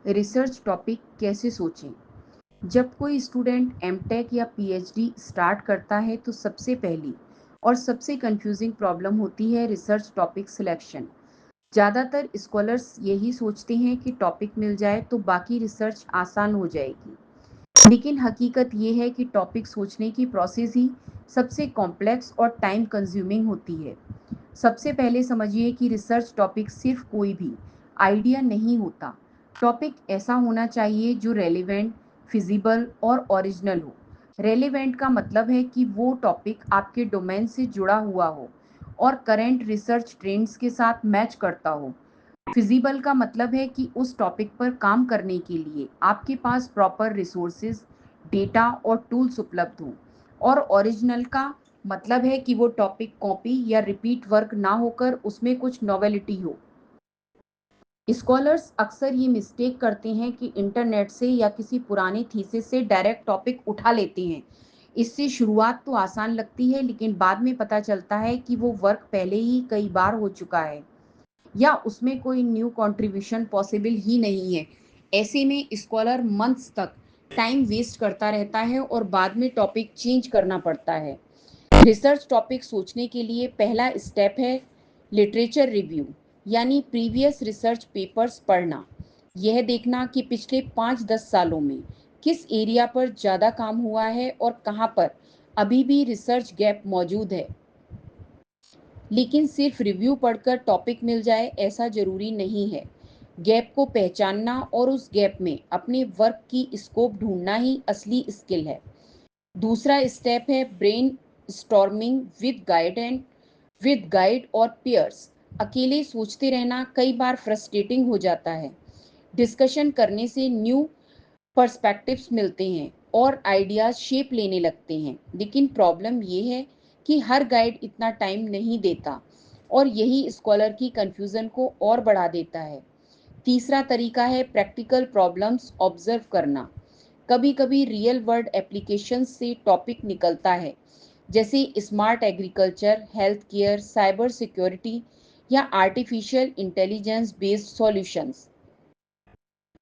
Research topic कैसे सोचें? जब कोई स्टूडेंट एमटेक या पीएचडी स्टार्ट करता है तो सबसे पहली और सबसे कंफ्यूजिंग प्रॉब्लम होती है रिसर्च टॉपिक सिलेक्शन। ज़्यादातर स्कॉलर्स यही सोचते हैं कि टॉपिक मिल जाए तो बाकी रिसर्च आसान हो जाएगी। लेकिन हकीकत ये है कि टॉपिक सोचने की प्रोसेस ही सबसे कॉम्प्लेक्स और टाइम कंज्यूमिंग होती है। सबसे पहले समझिए कि रिसर्च टॉपिक सिर्फ कोई भी आइडिया नहीं होता। टॉपिक ऐसा होना चाहिए जो रेलेवेंट, फिजिबल और ओरिजिनल हो। रेलेवेंट का मतलब है कि वो टॉपिक आपके डोमेन से जुड़ा हुआ हो और करंट रिसर्च ट्रेंड्स के साथ मैच करता हो। फिजिबल का मतलब है कि उस टॉपिक पर काम करने के लिए आपके पास प्रॉपर रिसोर्सेज, डेटा और टूल्स उपलब्ध हों। और ओरिजिनल का मतलब है कि वो टॉपिक कॉपी या रिपीट वर्क ना होकर उसमें कुछ नॉवेलिटी हो। स्कॉलर्स अक्सर ये मिस्टेक करते हैं कि इंटरनेट से या किसी पुराने थीसिस से डायरेक्ट टॉपिक उठा लेते हैं। इससे शुरुआत तो आसान लगती है, लेकिन बाद में पता चलता है कि वो वर्क पहले ही कई बार हो चुका है या उसमें कोई न्यू कंट्रीब्यूशन पॉसिबल ही नहीं है। ऐसे में स्कॉलर मंथ्स तक टाइम वेस्ट करता रहता है और बाद में टॉपिक चेंज करना पड़ता है। रिसर्च टॉपिक सोचने के लिए पहला स्टेप है लिटरेचर रिव्यू, यानी प्रीवियस रिसर्च पेपर्स पढ़ना। यह देखना कि पिछले 5-10 सालों में किस एरिया पर ज़्यादा काम हुआ है और कहाँ पर अभी भी रिसर्च गैप मौजूद है। लेकिन सिर्फ रिव्यू पढ़कर टॉपिक मिल जाए ऐसा ज़रूरी नहीं है। गैप को पहचानना और उस गैप में अपने वर्क की स्कोप ढूंढना ही असली स्किल है। दूसरा स्टेप है ब्रेन स्टॉर्मिंग विद गाइड और पेयर्स। अकेले सोचते रहना कई बार फ्रस्ट्रेटिंग हो जाता है। डिस्कशन करने से न्यू पर्सपेक्टिव्स मिलते हैं और आइडियाज शेप लेने लगते हैं। लेकिन प्रॉब्लम ये है कि हर गाइड इतना टाइम नहीं देता और यही स्कॉलर की कंफ्यूजन को और बढ़ा देता है। तीसरा तरीका है प्रैक्टिकल प्रॉब्लम्स ऑब्जर्व करना। कभी कभी रियल वर्ल्ड एप्लीकेशन से टॉपिक निकलता है, जैसे smart agriculture, health care, cyber security या आर्टिफिशियल इंटेलिजेंस बेस्ड सॉल्यूशंस।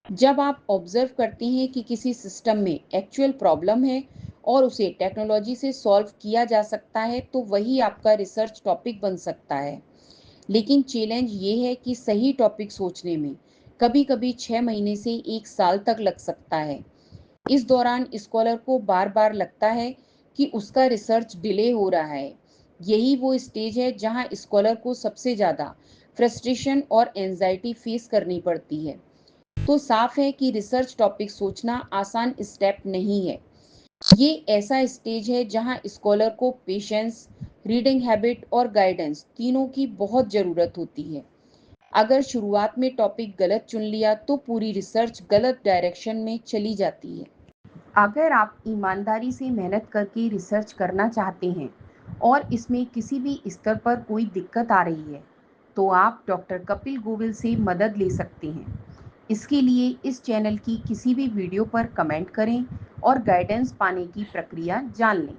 जब आप ऑब्जर्व करते हैं कि किसी सिस्टम में एक्चुअल प्रॉब्लम है और उसे टेक्नोलॉजी से सॉल्व किया जा सकता है, तो वही आपका रिसर्च टॉपिक बन सकता है। लेकिन चैलेंज ये है कि सही टॉपिक सोचने में कभी कभी 6 महीने से 1 साल तक लग सकता है। इस दौरान स्कॉलर को बार बार लगता है कि उसका रिसर्च डिले हो रहा है। यही वो स्टेज है जहां स्कॉलर को सबसे ज़्यादा फ्रस्ट्रेशन और एंजाइटी फेस करनी पड़ती है। तो साफ है कि रिसर्च टॉपिक सोचना आसान स्टेप नहीं है। ये ऐसा स्टेज है जहां स्कॉलर को पेशेंस, रीडिंग हैबिट और गाइडेंस तीनों की बहुत ज़रूरत होती है। अगर शुरुआत में टॉपिक गलत चुन लिया तो पूरी रिसर्च गलत डायरेक्शन में चली जाती है। अगर आप ईमानदारी से मेहनत करके रिसर्च करना चाहते हैं और इसमें किसी भी स्तर पर कोई दिक्कत आ रही है, तो आप डॉक्टर कपिल गोविल से मदद ले सकते हैं। इसके लिए इस चैनल की किसी भी वीडियो पर कमेंट करें और गाइडेंस पाने की प्रक्रिया जान लें।